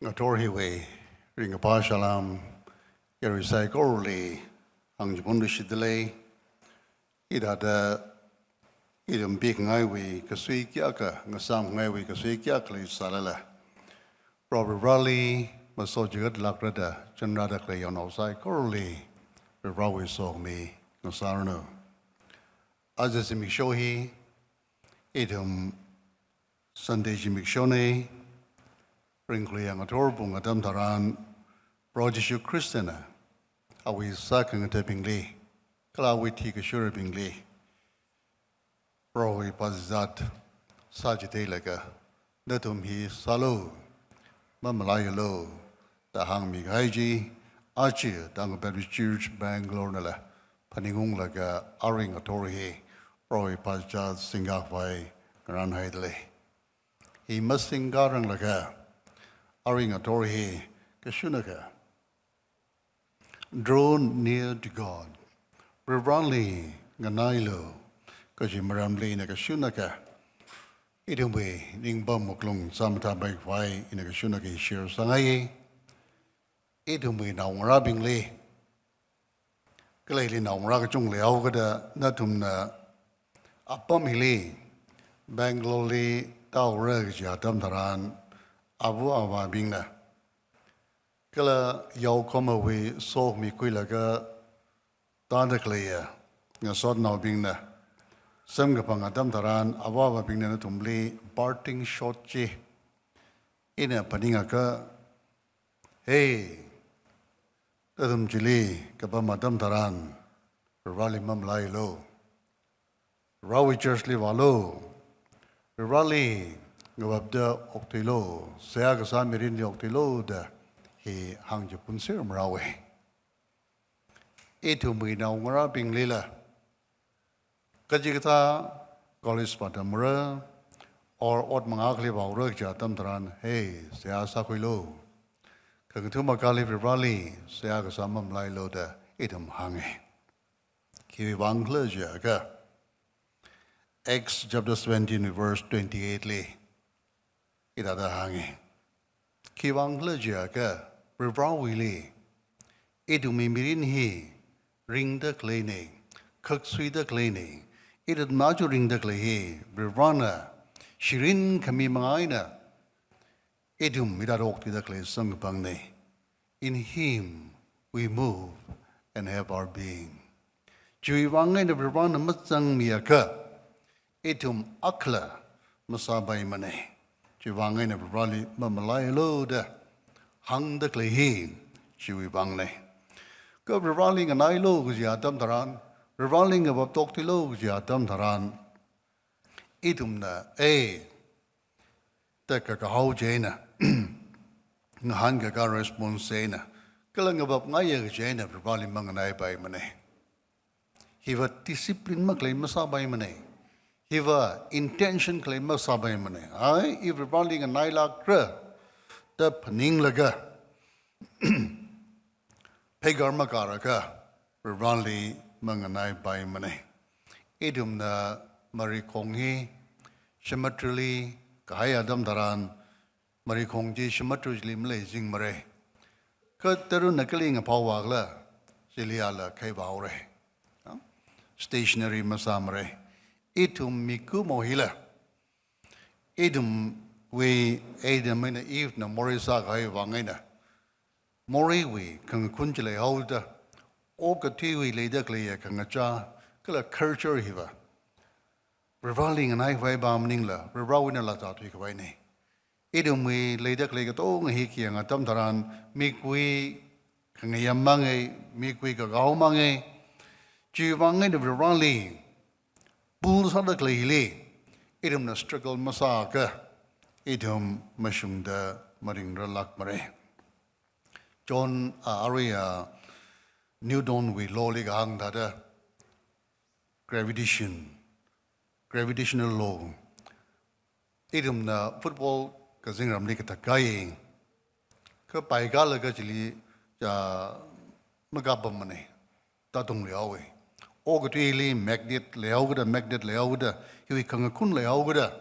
Ngatori we ring a pashalam Yerisai Gorley Angjabundishidele Idada Idum Big Iwi Kasui Kiaka Nasam Iwi Kasui Kiakli Salala Robert Raleigh Masojagat Lakrada Janrada Clay on outside Gorley Rawi saw me Nasarno Azazimikshohi Idum Sunday Jimikshone Brinkley ang atorbong adam taran Brogishu Christina awi sakang atepingli kalawi tika shurabingli Brohi pazat sajite laga natum hi salo mamalayalo tahang migaiji achi tang Baptist Church Bangalore nala paningung laga aring atori Brohi pazat singakvai garan haidle hi masingarang laga Aring atori Kashunaka. Draw near to God. Reverently Ganailo Kajimaramli Nakashunaka. Itumwe Ningbam Muklung Samata Bakwai in a Kashunaki Shir Sangai. Itumwe now rubbingly. Galati now Rakachung Leogada Natumna Apamili Bangalore Tau Ragja Tamtaran. Abu Awa Bingna Kala Yau Koma we saw me quilaga Tandakleya, Nasod now Bingna Samgapang Adam Taran, Awa Bingna Tumli, Barting Short Chi in a Paningaka Hey Tadum Chili, Kabam Adam Taran, Rally Mam Lai Lo Rawi Chersli Valo Rally Gabda Octilo, Seagasa Mirin Octilo, the he hung Japun serum rawe. Etum now rapping lila. Kajikata, Golis Patamura, or Otmangakli Vaurja Tamtran, hey, Seasaquilo. Kakatuma Kali Rally, Seagasamam Lilo, the Etum hangi. Kiwi Wanglerja. Acts chapter 20, verse 28. Idada hangi. Kiwang leja ka Rivrawili. Idumi mirin hi ring the cleaning. Kuksui the cleaning. Idad maju ring the clay. Rivrana. Shirin kami mangaina. Idum idadok the clay sangpangne. In him we move and have our being. Juiwangai the Rivrana matsang miyaka. Idum akla masabay mane. Chiwangai na Rally Mamalai Loda hung the clay, Chewy Bangle. Go revolling an eye low, Yatam Taran, revolling above Docti low, Yatam Taran. Itumna, Tekakao Jana, Hanga responsena, killing above Naya Jana, revolling Manganai by Mane. He was discipline Maclay Masa by Mane. Hiva intention claim sabay mane. Ay, if revolving a naila kra, the paning laga. Pegar makaraka, revolving manganai by mane. Idum na marikonghi, shamatrili, kahaya damdaran, marikongji shamatrili mlazing mare. Kataru nakaling a pawagla, Siliala kaibaure. Stationary masamare. Itum miku mohila. Idum we Adam in the evening, Morisa Hai Wangina. Mori we can kunjale holder. Okatiwi ladakli a kangacha, killa culture hiva. Revolving an eye by bam ningla, rewowing a latat wikawani. Idum we ladakli at all hiki and a tamtaran, mikwi, kangayamange, mikwi kagaomange, Jiwangi the Rally. Bulls on the clay, idum na struggle masaka, idum mashung the maring relak mare. John Aria Newton we lowly hang that gravitational law. Idum na football kazingram likata gaying. Kapaigala gajili magabamane, tatung liawe. Ogutili magnet leauda, he kangakun leauda,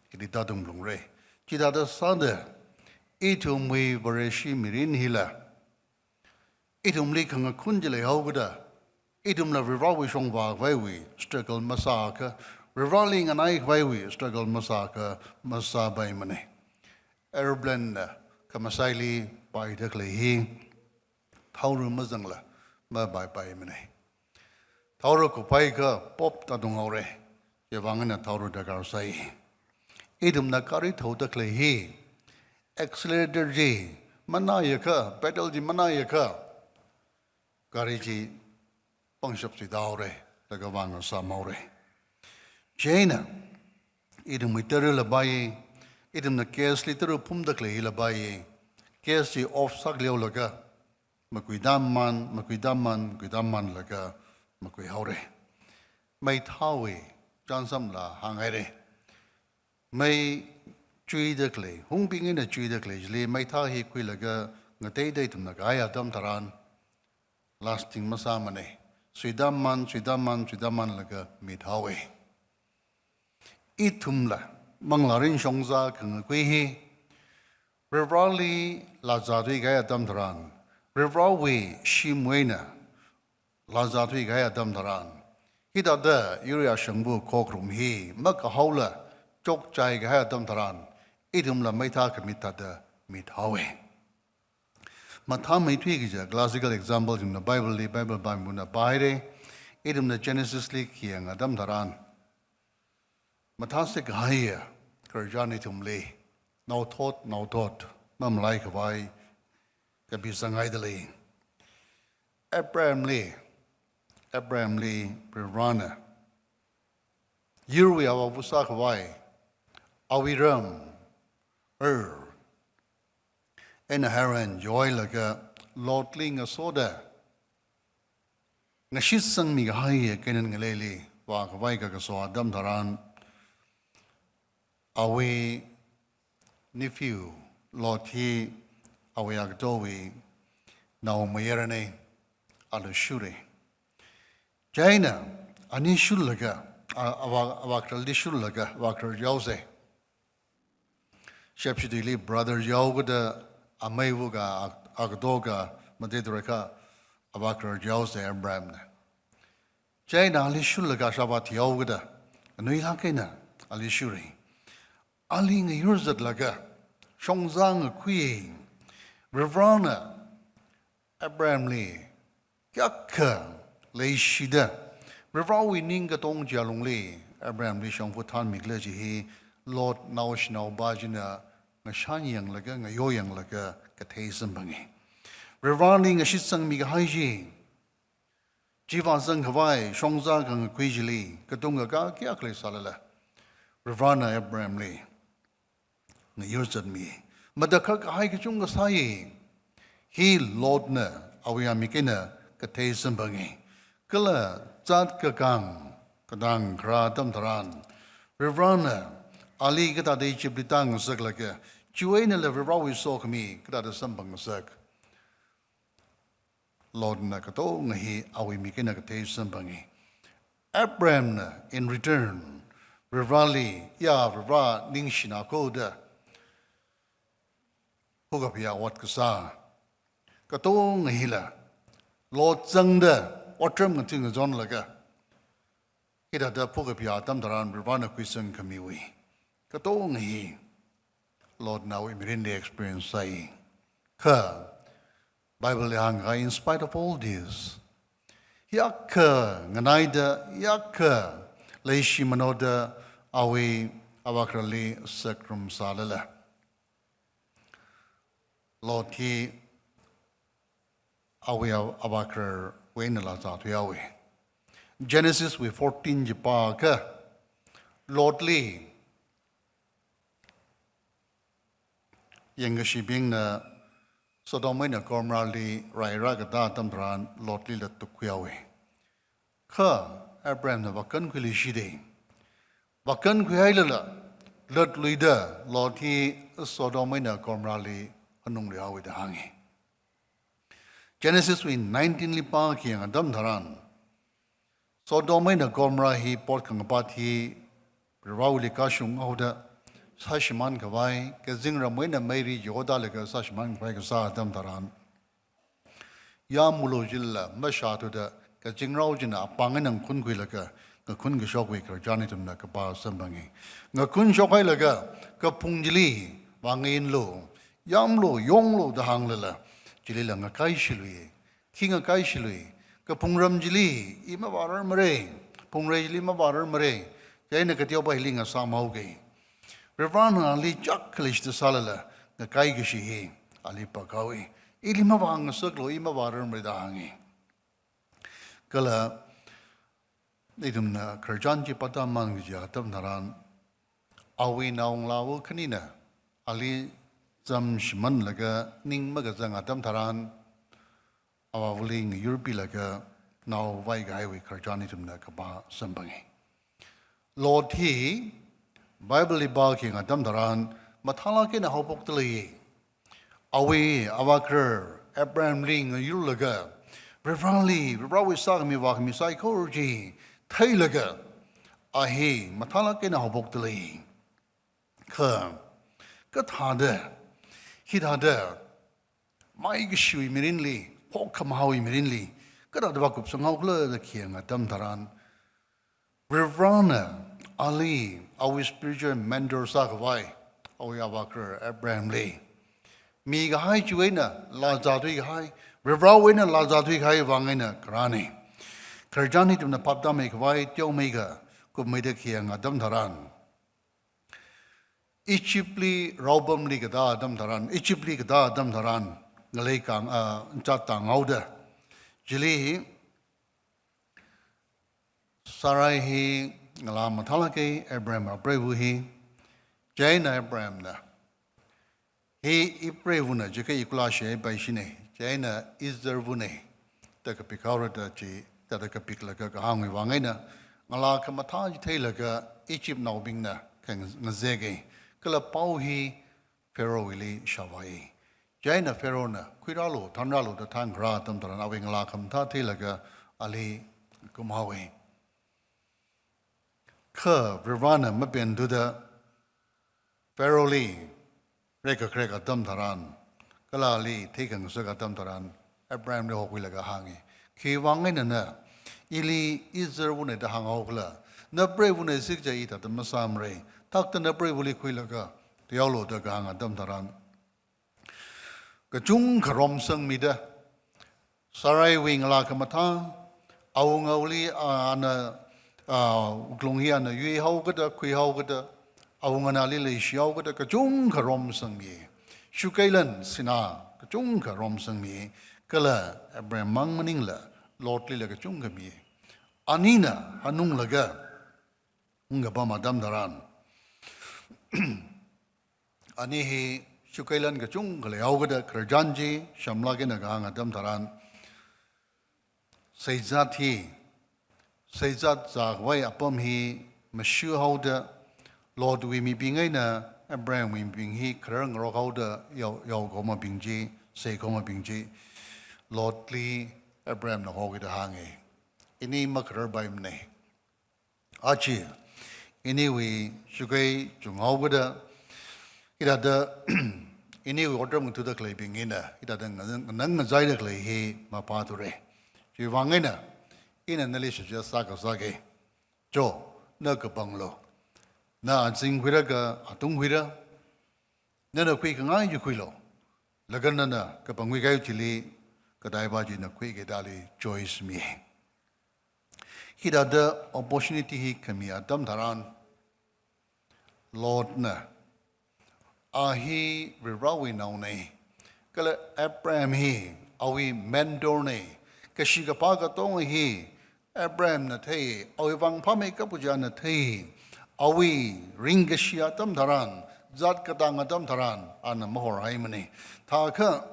he did datum blungre. Chidada sada, itum we vareshi mirin hila itum li kanga kunjile hauguda itum la rivawi shongwa vai struggle masaka rivaling an ai vai struggle masaka masabai mane airblend kamasaili bai dakle hi thawru mazangla ba bai mane thawru ko pai ka pop ta dong aure ye wangana thawru dakar sai itum na kari thau dakle hi accelerator ji manayaka pedal ji manayaka kari ji pangshap si daure laga wanga sa maure Jaina idum witeru labai idum na case literu pum dakle labai case ji off sak leo laga makuidaman laga makui haure mai thawi chansam la hangaire mai chui dakle hung bingin na chui dakle jle mai tha hi kui laga ngatei dei tum na gaya dam taran lasting masa mane suidaman laga mit hawe itumla manglarin shongza kang kui hi revrali lazadui gaya dam taran revrawi shimwena lazadui gaya dam taran hidada yuria shangbu kokrum hi makahaula chok chai gaya dam taran itum la mai tha ka mitada mit hawe matha mai thui gi ja classical example in the bible buna baire itum na genesis li kiang adam dharan matha se gaya karjani tumle now thought mam lai ka vai ka bi sangai dali abraham li prana yirwi awa busa ka vai awiram en Haran joy laga lotling a soda ngashit sang mi hai kenen ngaleli wa kwai ka so adam dharan awe nephew loti awe agdowi now mayerane ala shure jaina ani shul laga awakral di shul laga wakral jause Shepshidili brother Yoga Amayuga Agdoga Madidreka Abakar Jose Abraham. Jane Ali Shulaga Shabat Yoga Nuilakena Ali Shuri. Ali Yurzat Laga Shongzang Queen Revrana Abraham Lee Yaka Lei Shida Revrawi Ninga Tong Jalong Lee Abraham Lee Shongfutan Migleji Lord Naush Nau Bajina Ngashanyang laga ngayoyang laga kathesam bangi Revani ngashitsang mi haiji Jiva sang hawai shongza gang kwijili katunga ka kya kle salala Revana Abraham li ngayurzat mi madakha ka hai kachunga sai he Lord na awiya mikina kathesam bangi kala zat ka gang kadang kra tam taran Revana Ali kata de Egyptang sak laka Juena le rawi sok mi kata sambang sak Lord na kato ngahi awi mikina kate sambangi Abraham na in return Rivali ya riva ningshina koda Hugapia wat kasa kato ngahila Lord zangda watram ngating zon laka Kita da Hugapia tamdaran rivana kwisang kamiwi Katong hi Lord now we in the experience say ka Bible hanga in spite of all this yakka nganaida yakka leishi manoda awi awakrali sakrum salala Lord he awi awakr wenala zatyawi Genesis we 14 jipa ka Lordly Yang shibing na Sodomai na Gomorrah Raira gada tamdran Lotli la tukyawe. Ka Abraham na wakan kwili shide. Wakan kwihailala Lot leader Lotli Sodomai na Gomorrah hanung liawe da hangi. Genesis 19 lipa ki ang adam dharan. Sodomai na Gomorrah hi port kang apat hi Rawli kashung auda 사시만 그와이 그징라 뭐나 메리 요달레가 사시만 그와이 사담 다란 야물로질라 마샤도다 그징라오지나 방에는 군귀라가 그 군귀 쇼괴 그 자니듬나 그 바섬방이 그 쇼괴라가 그 풍질이 왕인로 양로 용로 다항라라 질리랑 가이실위 킹가 가이실위 그 풍람질이 이마 바르 머레 풍레질이 마 바르 머레 자이나 그 띄어바 힐링가 사마오게 Revana ali jaklish de salala na kaigishi ali pakawi ilima bang saklo ima barar mridangi kala idum na kerjanji pata mangja tam naran awi naung lawu kanina ali zam shman laga ning maga zanga tam taran awawling yurbi laga naw vai gai wi kerjani tum na kaba sambangi Lord he Bible ibaking adam daran mathala ke na hopok tali awi awakr Abraham ring yulaga reverently rebrawi sagmi wakmi psychology thailaga ahi mathala ke na hopok tali ka thada hidada mai gishui mirinli hokam hawi mirinli kada bakup sangawla the king adam daran reverana Ali, our spiritual mentor Sakawai, our Yavakar, Abraham Lee. Me Gai Juena, Lazatui High, Rivrawina, Lazatui High, Wangina, Krani. Kerjani to the Papdamic White, Yomega, could make a king Adam Taran. Ichipli, Robum Ligada, Adam Taran, Ichipli Gada, Adam Taran, Galekang, Jatang Auda. Jili Sarai ngala mathala ke Abraham aprevu hi jaina Abraham na he iprevu na jeke ikula she bai shine jaina izervu ne ta ka pikawra ta chi ta ka pikla ka hangwi wangai na ngala ka matha ji thaila ka Egypt naw bing na kan ngazege kala pau hi Pharaoh wili shawai jaina Pharaoh na khwiralo thanralo ta thang gra tam tara na we ngala kham tha thaila ka ali kumawe Ka Ravana mapin to the Pharaoh Lee, Reka Kreka Dam Taran, Kala Lee taken Saka Dam Taran, Abraham the Hokilaga Hangi, Ki Wangina, Ili Iser Wune the Hang Hokla, the brave one is 6 8 at the Masam Ray, talked in the brave Quilaga, the Olo the Gang Dam Taran. Kajung Karom Sang Mida, Sarai Wing Lakamata, Aungoli and Glonghian, you how good a quay how good a Aunganali, Shiao good a Kajunka Rom Sang ye. Shukailan, Sina, Kajunka Rom Sang ye, Kala, Abraham Mangmaningla, Lord Lila Kajunga me. Anina, Hanung Laga, Ungabama Damdaran. Anihi, Shukailan Kajunga, Leaugada, Krajanji, Shamlaginagang, Damdaran. Sayzati. Sayzat Zagway upon he, Monsieur Holder, Lord we me being a Abraham we being he, Kerang Rockholder, Yogoma Bingji, Say Goma Bingji, Lord Lee, Abraham the Hoggy the Hangi. Any Makar by me. Archie, anyway, Shugai, Jungawada, it had the any water to the clay being in it had an anxiety he, my pature. She wangina. In an Alicia just Sakasake, Joe, Naka Bungalow. Na sing Wiraga, Atung Wira, Nana quick and I you quilo. Laganana, Kapangwika Chili, Kadaibaji in a quick dali, joys me. He had the opportunity he can be a Damtaran. Lord na. He Rirawi now ne. Kala Abraham he, are we mendorne, Kashikapaga tong he. Abraham na thay, awang pame kapuja na thay, awi ringashia tam taran, zat katang tam taran, ana mahor haimani. Taka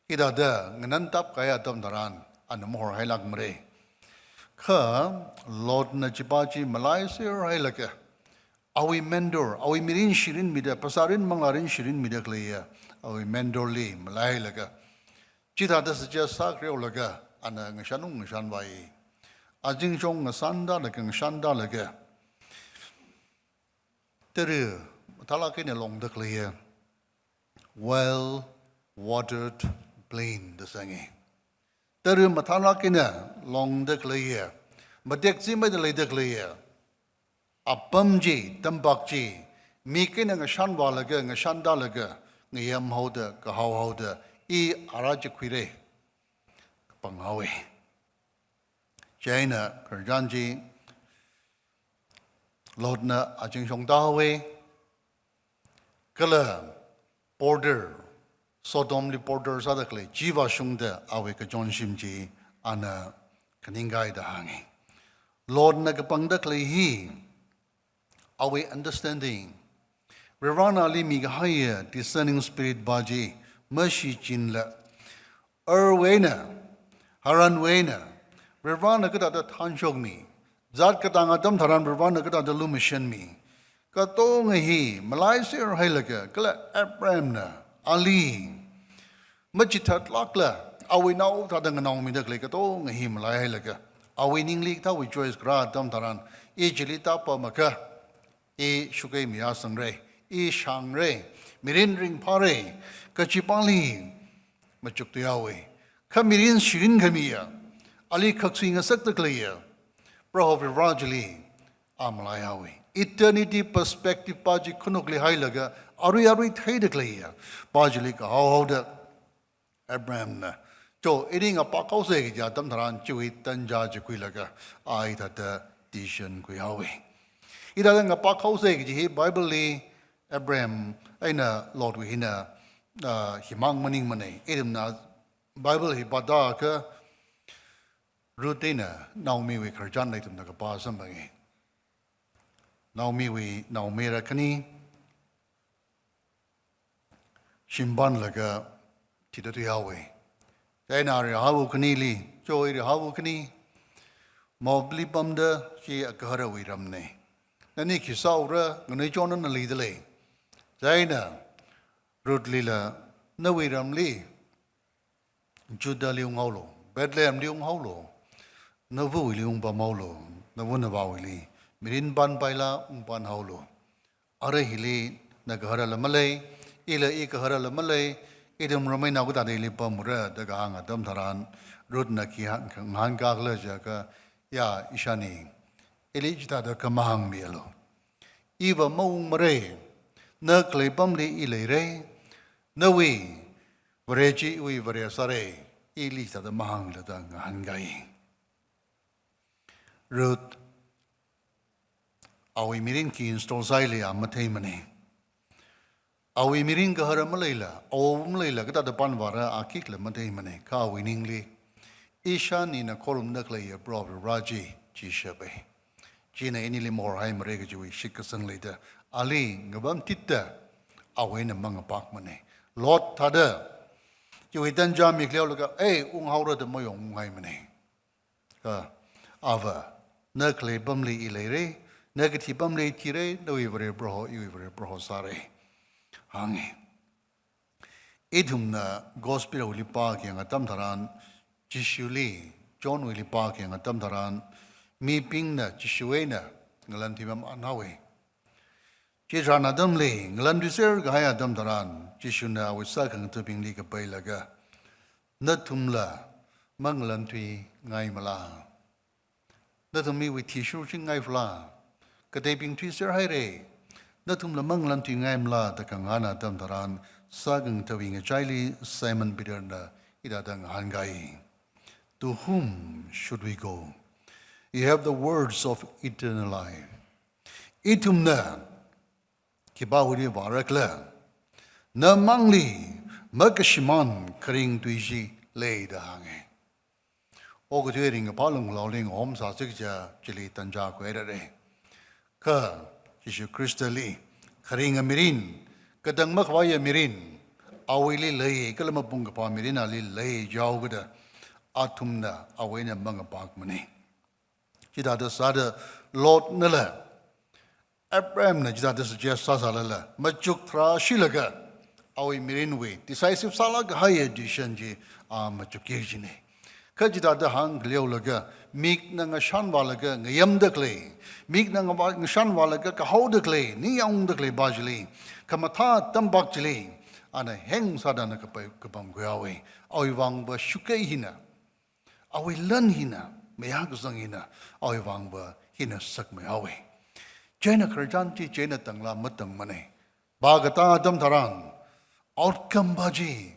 ida da nganantap kaya tam taran, ana mahor hailak mre. Ka Lord na chipachi Malaysia hailaka. Awi mendor, awi mirin shirin mida, pasarin mangarin shirin mida klaya, awi mendor li Malayalaka. Chita das just sakriolaga. Ana ngashanung ngashanwai. Ajing chong ngasanda lagang shanda laga. แต่เรื่องถ้าเรากินลงตะเกีย well watered plain เดสังเงแต่เรื่องมาถ้าเรากินลงตะเกียมาเด็กจีไม่ได้เลยตะเกียอับปั๊มจีตั้มบักจีมีกินงชันวาลกงชันดาลกเงียมเขาเดกะเขาเดอีอาราจคุยเรปังเอาเอใจน่ะกระจันจีโหลดน่ะอาจจะชงดาวเวก็เลย border สอดมลี border ซะตะเลยจีวาชงเดเอาเวกจอนชิมจีอันน่ะคันิงไกด์ดะหางโหลดน่ะก็ปังตะเลยฮีเอาเว understanding เรื่องนั้นaliมีก็ให้ discerning spirit บาจีไม่ชิจินละเวน่ะฮารันเวน่ะเรื่องนั้นก็ตัดทานชกมีจัดกระตังอาดัมทารันเรื่องนั้นก็ตัดลูมิชันมีก็ต้องให้มาเลเซียให้ละก็เลยอับราฮัมน่ะอาลีไม่จิตทัดลักละเอาไว้น่าถ้าดังนั้นมีเด็กเลยก็ต้องให้มาเลให้ละก็เอาไว้นิ่งลิกถ้าวิจารณ์กระดัมทารันอีจิลิตาปะมาก็อีชุกเอมีอาสังเรอีช่างเรมิรินริงพาเรก็จิปาลีมาจุกตัวเอาไว้ข้ามิรินชิรินขมีอ่ะอาลีขักสิงสักตะเกียเพราะว่าราจลีอามลายเอาไว้ eternity perspective ป้าจีคุนุกเลยให้ละก็อารุยไทยตะเกียป้าจีลิก็เอาเด็กอับราฮัมนะโจเอ็ดิ้งอ่ะป้าเขาเสกจะตั้มทรานช่วยตันจาจะคุยละก็ไอ้ทัดดิฉันคุยเอาไว้อีดังอ่ะป้าเขาเสกจะให้ไบเบิลลีอับราฮัมไอ้น่ะลอดวิหิน่ะหิมังมันนิ่งมันเองเอ็ดมน่ะไบเบิลฮิบัดดาก็รูทีน่ะนามีวิครจันในตุ่มนักป้าสัมบังเองนามีรักนี่ชิมบันละก็ที่ตัวเอาไว้แต่นาเรียหาวุคนี่ลีโจยเรียหาวุคนี่มอบลิบัมเดชีอักฮาระวิรัมเน่นั่นนี่คิดสาวระเงินจอนันลีเดเลยใจน่ะรูดลีละนวิรัมลีจุดดาลิงเอาโลเบดเลมลิงเอาโลนวุลิงปะมาโลนวุนบาวิลีมิรินบันไปละปันเอาโลอะไรฮิลีนักฮาระละมาเลยอีละอีกฮาระละมาเลยอีดมรไม่นากุตาดีลิปมุระตะกางดัมทารานรูดนักขี้หันกากเลยจะก็ยาอิชานีเอลิจิตาดกมาหังเมียโลอีวะมงมเรนักเลยปั๊มลีอีเลยเรนวีวเรจิวีวเรสเรอีลิจิตาดมาหังเมียตังหันไกรูดเอาวิมิรินกินสโตไซเลียมาเทมันเองเอาวิมิรินก็หามาเลยละเอามาเลยละก็ตัดปันวาระอาคิกเลยมาเทมันเองข้าวินิงลีอิชานีนักคอลุมนักเลยบรอบราจีจีเชเบจีน่ะอินิลิมอร์ไฮมาเรกจูวิชิกสังเลยเดออาลีงบัมติดเดอเอาไว้ในมังปักมันเองลอดทัดเดอจูวิตันจามิกเลี้ยวแล้วก็อุ้งเฮาระเดไม่ยงไงมันเองก็อาวะนักเลยบัมลีอิเลยเรนักที่บัมลีทีเรนวิบเรบรออีวิบเรบรอสาเรฮังอีดุมนะกอสเปลวิลิปาเกียงตั้มทารานจิชูลีจอห์นวิลิปาเกียงตั้มทารานมีปิงนะจิชูเอนะงลันที่มันอันเอาเวจิจานาดัมลีงลันดิเซอร์ก็ให้ตั้มทารานจิชูนะวิสักขังตัวปิงลีก็ไปละก็นัดทุมละมังลันที่ไงมาลานัดทุมมีวิธีชูชิงไงฟลาก็ได้ปิงที่เสียให้เร่นัดทุมละมังลันที่ไงมาลาแต่กังหานาตั้มทารานสักขังตัวปิงใจลีไซมอนบิดเดอร์นะอีดาดังหันไกTo whom should we go? You have the words of eternal life. Itumna kibawiri varakla na mangli makashiman kring tuishi leida hange. Ogutuering apalung lauling om sa sikja chili tanja kwere. Ka Jishu Kristali kring amirin kadang makwaya mirin awili lay kalamapung pa mirin ali lay jawgada atumna awena manga bak mani jida da sada lord nala abraham na jida da suggest sasala majuk thra shilaga awi mirin we decisive salag high edition ji majuk yejine kajita the hang leolaga, meek nanga shan walaga, ngayam the clay, meek nanga shan walaga, kaho the clay, ni young the clay bajili, kamata tambak jili, and a hang sadana kapam guawe, oivang ba shuke hina, awi learn hina, mayagusang hina, oivang ba hina sak mayawe. Jaina Krajanti, Jaina Tangla Matang Mane, Bagata Adam Taran, outcome baji,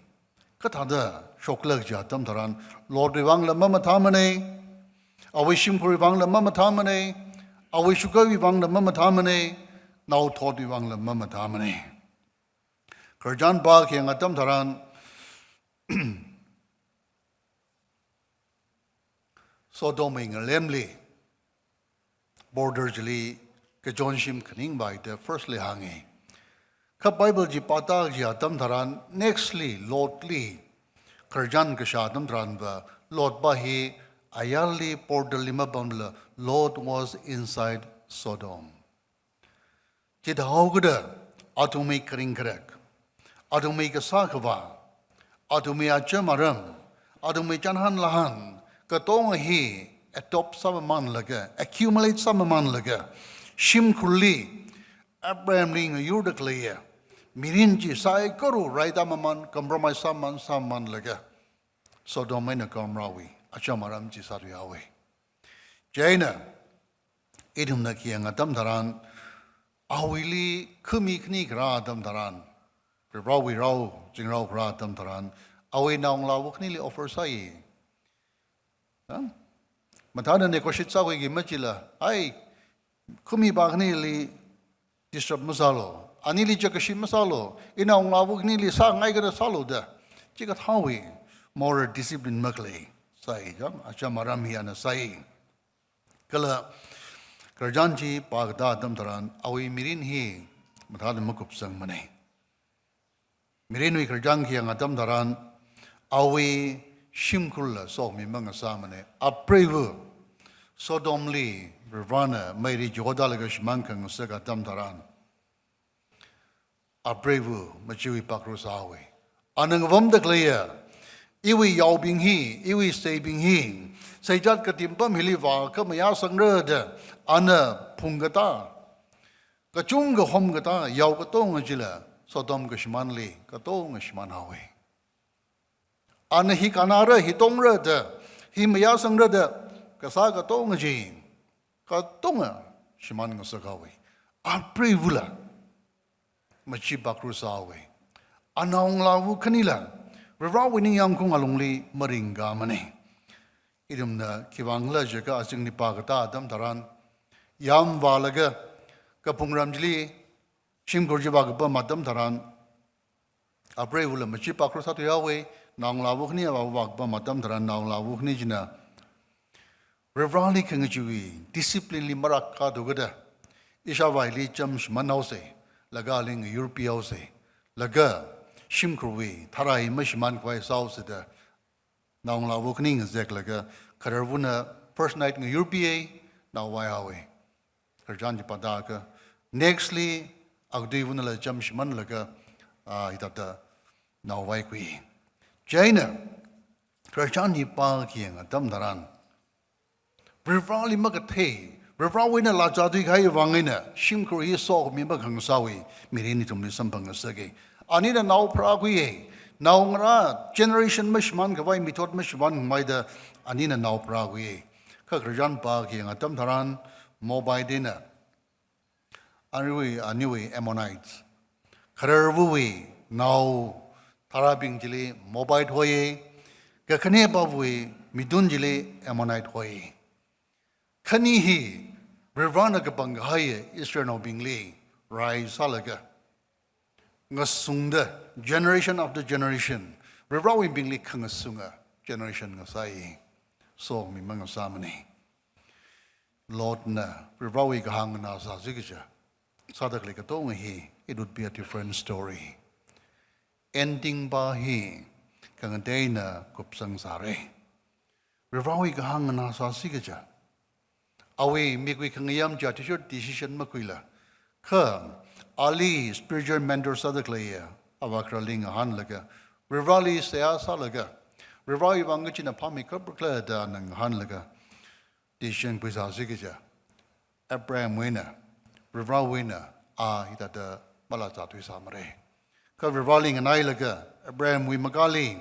Katada, Shoklak Jatam Taran, Lord Rivang la Mama Tamane, Awishim Purivang la Mama Tamane, Awishukavi Vang la Mama Tamane, now taught Vang la Mama Tamane. Krajan Bag Yang Adam Taran, Sodoming Lemli, Borderjali. Ke John Shim Kaning by the firstly hangi. Ka Bible ji pata ji atam dharan nextly Lordly Karjan Kashatam Dranva Lord Bahi Ayali Portalima Bamla Lord was inside Sodom. Jid Hogada Atumi Karing Karek Atumi Kasakava Atumi Achamaram Atumi Janhan Lahan Katong he atop Samaman Laga accumulate Samaman Laga. Shim Kuli, Abraham Ling, Yudakleya, Mirinji, Sai Kuru, Raidamaman, compromise Saman, Lega, Sodomena Kamrawi, Achamaram Jisariawe. Jaina, Idum Naki and Adam Daran, Awili, Kumi Knik Ra Adam Daran, Rawi Rao, Jingrao Ra Adam Daran, Awe Naung La Wuknili offer Sai. Matana Nekoshitsawi Gimachila, I. Kumi bagnili disturb masalo. Anili jakashi masalo. Ina unglawu nili sa ngai gada salo da. Jigat hawi more discipline makli. Sai jam achamaram hi ana sai. Kala kerjanji pagda dam taran awi mirin hi mathad makup sang mane. Mirin wi kerjang hi ang adam taran awi shimkulla so mi mangasa mane. Aprevu Sodomli Ravana Mary Jodalagash Mankang Sagatam Taran Abrevu Machiwi Pakrusawi Anangvam the Clear Iwi Yaubing he Iwi Sabing he Sajat Katimpam Hiliva Kamaya Sangrada Anna Pungata Kachunga Homgata Yaukatong Jilla Sodom Gashmanli Katong Shmanawi Anna Hikanara Hitongrada Himaya Sangrada Kasaga tonga ji, katonga shiman ngasagawi. Aprevula, machi bakrusawi. Anaung lawu kanila, rewawini yang kung alungli maringa mane. Idum na kiwangla jaga asing ni pagata adam taran. Yam valaga kapungramjli shimgurji bagba madam taran. Aprevula machi bakrusatu yawe, naung lawu kani bagba madam taran naung lawu kani jina. Revrali Kangajui, discipline Limaraka Dugada, Ishawai Jams Manose, Lagaling Europeose, Laga, Shimkruwi, Tarai Mishman Kwai South, the Naungla Wokening Zek Laga, Karavuna, first night in Europe, now Waiawe, Karjanji Padaka. Nextly, Agdivunala Jams Man Laga, Itata, now Waikwi. Jaina, Karjanji Paki and Damdaran. Rivali Magate, Rivawina Lajadi Kai Wangina, Shimkuri saw me Bagansawi, Mirinitum Sampanga Anita now Prague, now generation Mishman Gavai Mitot Mishman Maida, Anina now Prague, Kakrajan Paki and Atam Taran, Mobile Dinner. Anyway, Ammonites. Karervui, now Tarabing Jili, Mobile Hoye, Kakane Babui, Midunjili, Ammonite Hoye. Kanihi, Ravana Gabangaye, Israel Bingli, Rai Salaga. Ngasunda, generation after generation, Rarawi Bingli Kangasunga, generation Ngasai, so mi Mangasamani. Lord na, Rarawi Gahangana Zazigja, Sadakli Katongi, it would be a different story. Ending Bahi, Kangadena Kupsang Sare. Rarawi Gahangana Zazigja. Awe mikwi kangayam jatisho decision makwila. Ka Ali spiritual mentor sadakleya avakraling han laga. Rivali saya salaga. revival ibang gacina pami kaprekla da nang han laga di siang pisa sikija Abraham wina revival wina ita da bala jatu samare ka revivaling anai laga Abraham wi magali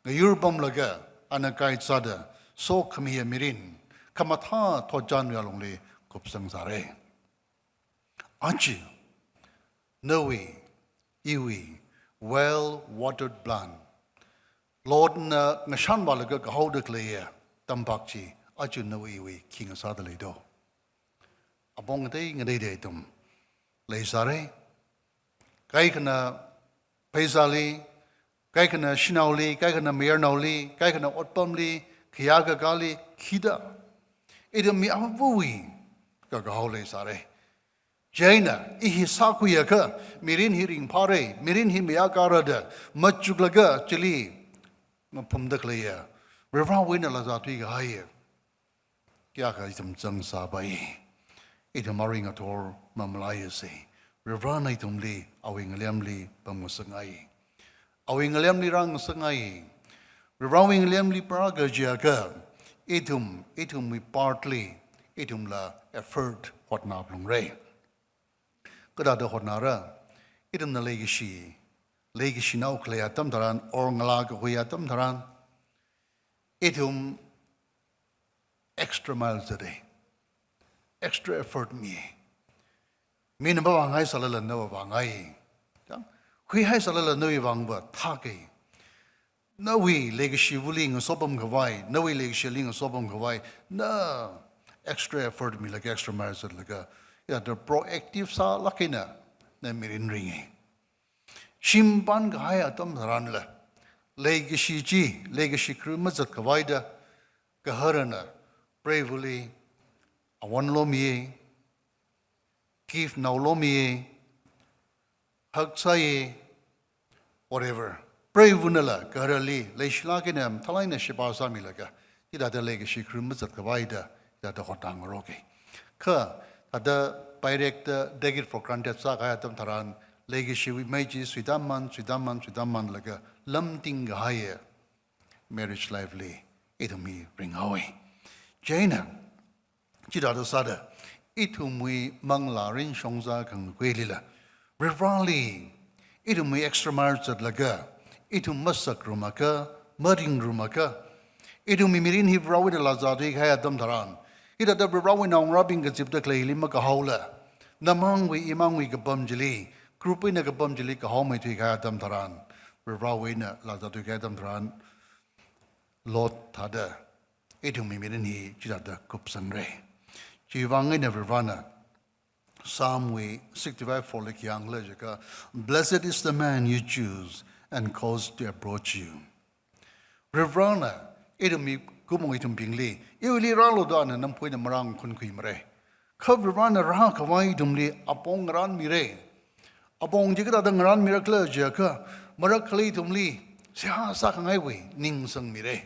ngayurbam laga anakai sada so kamiya mirin kamatha thojan yalongli kupsang sare anchi Nawi, iwi, well-watered plant. Lord na ngashan balaga kahawda klaya tambakchi aju nawi iwi kinga sadali do. Abong ngati ngati de itum. Lay sare, kay kana paisali, kay kana shinauli, kay kana mayarnauli, kay kana otpamli, kiyaga gali, kida. Ito mi abawi kagahawlay sare. Jaina ihi sakuya ka mirin hiring pare mirin hi maya karada machuglaga chili mapumdaklaya reva wina la zatui ga haye kya ka itam chang sa bai ita maring ator mamlaya se reva na itum li awing liam li pamusangai awing liam li rang sangai reva wing liam li praga jaga itum mi partly itum la effort what na plung re kada da honara idam na legacy na ukle atam daran or ngala ko atam daran itum extra miles a day extra effort me min ba wangai salala no wangai jang hui hai salala no wang ba thake no we legacy wuling sobam gawai no we legacy ling sobam gawai na extra effort me like extra miles like the proactive sa lakina na mirin ringi shimpan gaya atam dharan la legacy crew mazat kawaida kaharana bravely awan lo mi kif now lo mi haksai whatever bravunala karali leishla kinam thalaina shipasa milaga ida the legacy crew mazat kawaida da the hotang roke ka ada direct take it for granted sa kaya tam tharan legacy we may ji swidaman laga lamting gaya marriage lively itumi bring away jaina chida da sada itumi mangla rin shongza kang kwelila rivali itumi extra marriage laga itum masak rumaka muding rumaka itumi mirin hi brawi la zadi kaya tam tharan ida da brawi na rabing ka jibda klay lima ka hawla namangwi imangwi ka bamjili grupi na ka bamjili ka hawmay tuy kaya tam taran brawi na laza tuy kaya tam taran lot tada ito mimirin hi jidada kupsang re jiwangay na brwana Psalm 65 for like young lejaka blessed is the man you choose and cause to approach you brwana ito mi kumong itong pingli iwili ralo doon na nampuy na marang kunkuy mare kabirman na raha kawai dumli apong ran mire apong jika datang ran mire kla jaka marakli dumli siya sa kangay we ning sang mire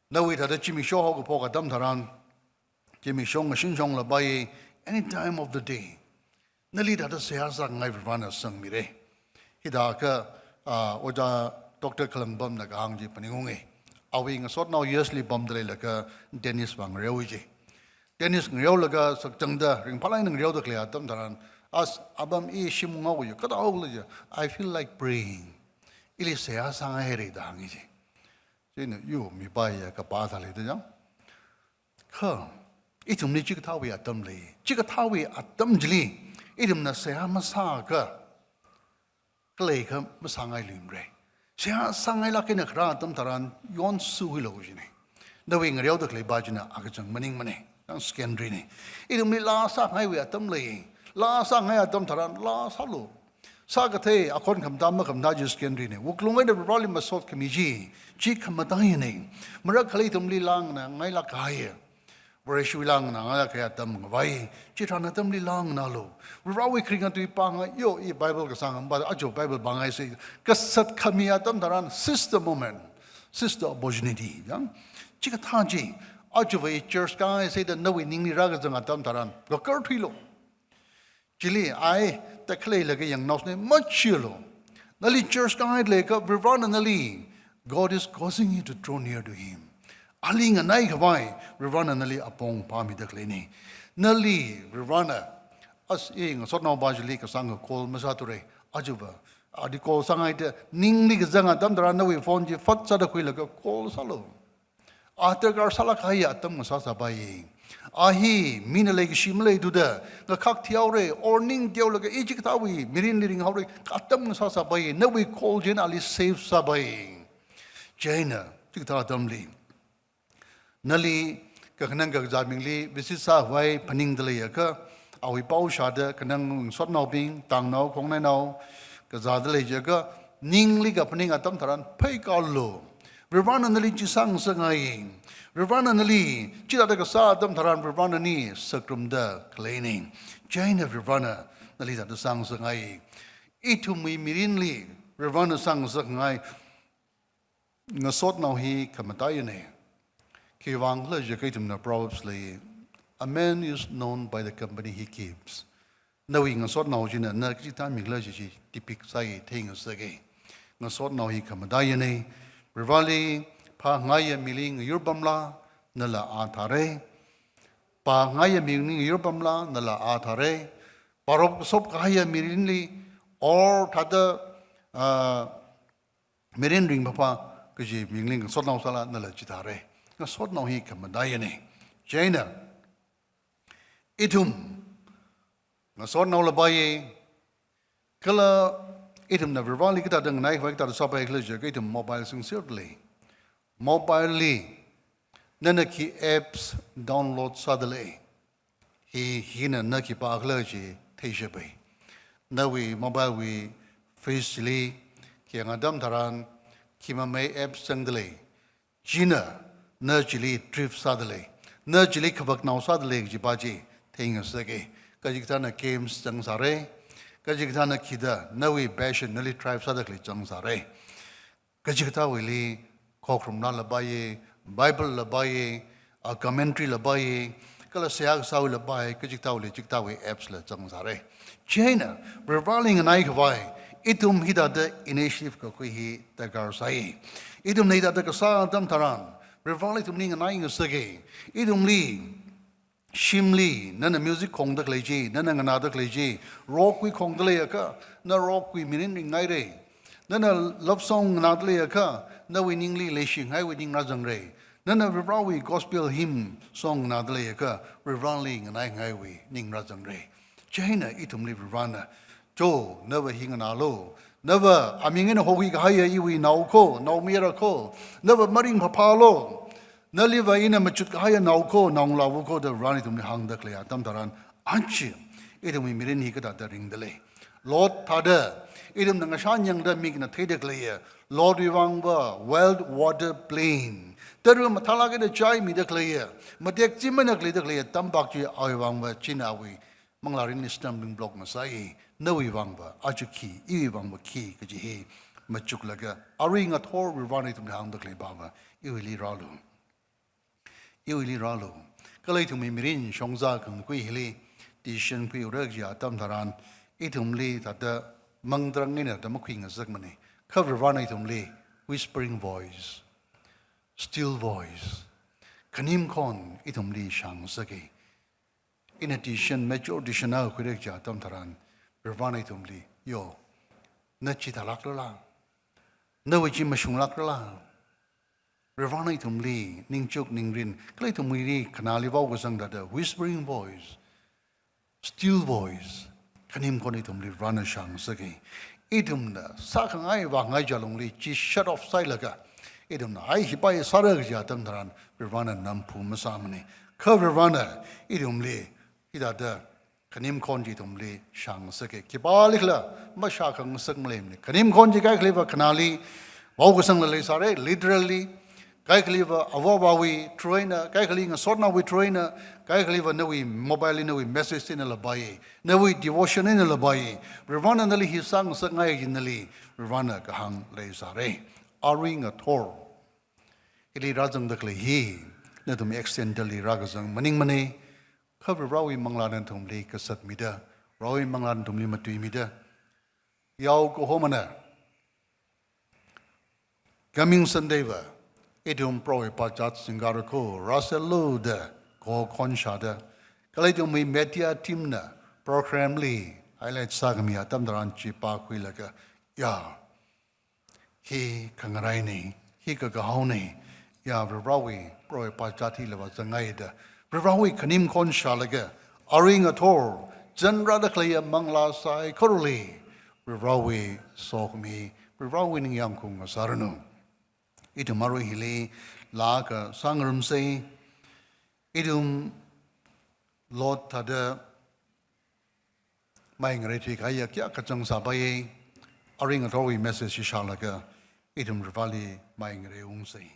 nawi tada chimi show ko po kadam tharan chimi show ngashin shong la bai any time of the day nali tada siya sa kangay birman na sang mire hida ka oja Dr. Kalambam na kahang ji paningungi awi nga sot now yearsly bom dale laka Dennis bang rewiji Dennis ngrew laga sakchangda ring palai nang rew da klia tam daran as abam e shimunga wu kada awla I feel like praying ili saya sanga here da ngi ji jene yu mi ba ya ka pa da le da jang kha itum ni chik thawi atam le chik thawi atam jili itum na saya ma sa ka klei ka ma sangai lim re siya sangai laki na kra tam taran yon suhi lo jine dawi ngrew da klei ba jina agachang maning mane ang secondary ni itum ni la sa ngai we atam le la sa ngai atam taran la sa lo sa ka the akon kham dam ma kham da ju secondary ni wuklungai da probably masot khamiji chi khamadai ni mara khalei tum li lang na ngai la kai where shu lang na ngai ka atam vai chi thana tam li lang na lo rawi kringa tu panga yo I bible ka sang ba ajo bible bangai se ka sat khami atam taran sister moment sister opportunity yang chi ka tha ji ajo vai church ka se da no we ning ni ra ka jang atam taran ka kar thui lo chili ai ta khlei la ka yang nos ne machilo nali church ka le ka brivan nali God is causing you to draw near to Him. Aling anay kawai, Rirvana nali apong pamida klini. Nali Rirvana, as ing sot na bajali kasang call masature, ajuba. Adi call sangay de ningli kazanga tam dara nawi phone ji fat sa da kuila ka call salo. Ate kar salak haya tam masasa bayi. Ahi minalay shimlay duda nga kak tiawre or ning tiaw laga ijik tawi mirin liring hawre katam masasa bayi nawi call jen ali save sa bayi. Jaina tikta damli. Nali kanang gagzamingli bisisa wai paning dalaya ka awi pau shada kanang sot nau bing tang nau kong nai nau gazadalay jaga ningli ka paning atam taran pay kallo. Rirvana nali jisang sangay. Rirvana nali chita daga sa atam taran Rirvana ni sakrumda cleaning. Jaina Rirvana nali da sang sangay. Itu mi mirinli Rirvana sang sangay nga sot nau hi kamatay ne. Kiwang le jekaitum na Proverbs le. A man is known by the company he keeps. Nawi nga sot nau jina na kita migla ji tipik sai thing sage. Nga sot nau hi kamatay ne. Rivali pa ngaya miling yurbamla nala athare pa ngaya miling yurbamla nala athare parop sop kaya mirinli or thada mirin ring papa kaji miling sot nau sala nala chitare nga sot nau hi kamadayane jaina itum nga sot nau labaye kala item na verbally kita deng naik kita sampai kerja kita mobile sincerely mobile nana ki apps download sadale hi hina na ki pa kerja teisha bay nawi mobile wi facely ki ngadam taran ki mamai apps sangdale jina na jili trip sadale na jili kabak nau sadale jibaji tenga sage kaji kita na games sang sare Kajikta na kida nawi passion nali tribe sadakli changsare. Kajikta wili kokrum na labaye, Bible labaye, a commentary labaye, kala siyak sawi labaye, kajikta wili jikta wi apps la changsare. China, revaling an aikawai, itum hida de initiative ka kui hi tagar sai. Itum nida de kasa dam taran, revaling tum ning an aing sage. Itum li Shimli, nana music kong dak leji, nana ngana dak leji, rock we kong dale ka, na rock we minin ring naire, nana love song ngana dale ka, na we ningli leishing, hai we ning razang re, nana rivrawi gospel hymn song ngana dale ka, rivrawi nganai hai we ning razang re. China itum li rivrana, jo never hingana lo, never amingin hogi haya iwi nau ko, nau mira ko, never maring papalo. Naliva ina machut kaya nauko naung lawu ko the rani tumni hang da klea tam taran anchi idum mi mirin hi kada da ring dele Lord thada idum nang shan yang da mig na thede klea Lord wiwang ba wild water plain taru mathala ke de chai mi da klea matek chimana klea da klea tam bak chi awang ba chinawi manglarin ni stumbling block masai no wiwang ba achuki I wiwang ba ki ke ji he machuk laga aring a thor rani tumni hang da klea ba iwili ralu Iwili ralo, kalai tu mi mirin shongza kung kui hili, di shen kui uragya tam taran, itum li tata mangdrang ina ta makwing asak mani, cover vana itum li, whispering voice, still voice, kanim kon itum li shang saki. In addition, major addition na kuragya tam taran, rvana itum li, yo, na chita lak la, na wajim mashung lak la. Ravana itum li, ning chuk ning rin, kalai tum li kanali wau kasang da whispering voice, still voice, kanim kon itum li rana shang sagi. Itum da sakang ay wa ngay jalong li chi shut off say laga. Itum na ay hipay sarag jatam daran Ravana nampu masamani. Ka Ravana itum li ida da kanim kon itum li shang sagi. Kibalik la ma shakang sak mlim ni. Kanim kon ji kay kliwa kanali wau kasang la sare literally. Kaya kaliwa awawawi trainer, kaya kali nga sort na we trainer, kaya kaliwa nawi mobile nawi message na labaye, nawi devotion na labaye. Ravana nali hisang sa ngay nali Ravana kahang lay sare. Aring a thor. Ili rajang dakle hi na tumi extend dali ragazang maning mani. Cover rawi manglanan tumli kasat mida, rawi manglanan tumli matui mida. Yaw ko homana. Coming Sunday, itum pro pachat singarako, Russell de go conchada, Kalatum me media timna, program li, highlight sagamia, tamdaran chipa quilaga, ya. He kangaraini, he kagahoni, ya Rawi, pro pachati leva zangaida, Rawi kanim conchalaga, aring at all, Jan radically among last I corally, Rawi saw me, Rawi Yankung Sarano. Itumaro hili, laga sangarum say, Idum Lord Tada, my ingretic Ayakia Kachang Sabaye, aring at all message shalaga, Idum Rivali, my ingre say.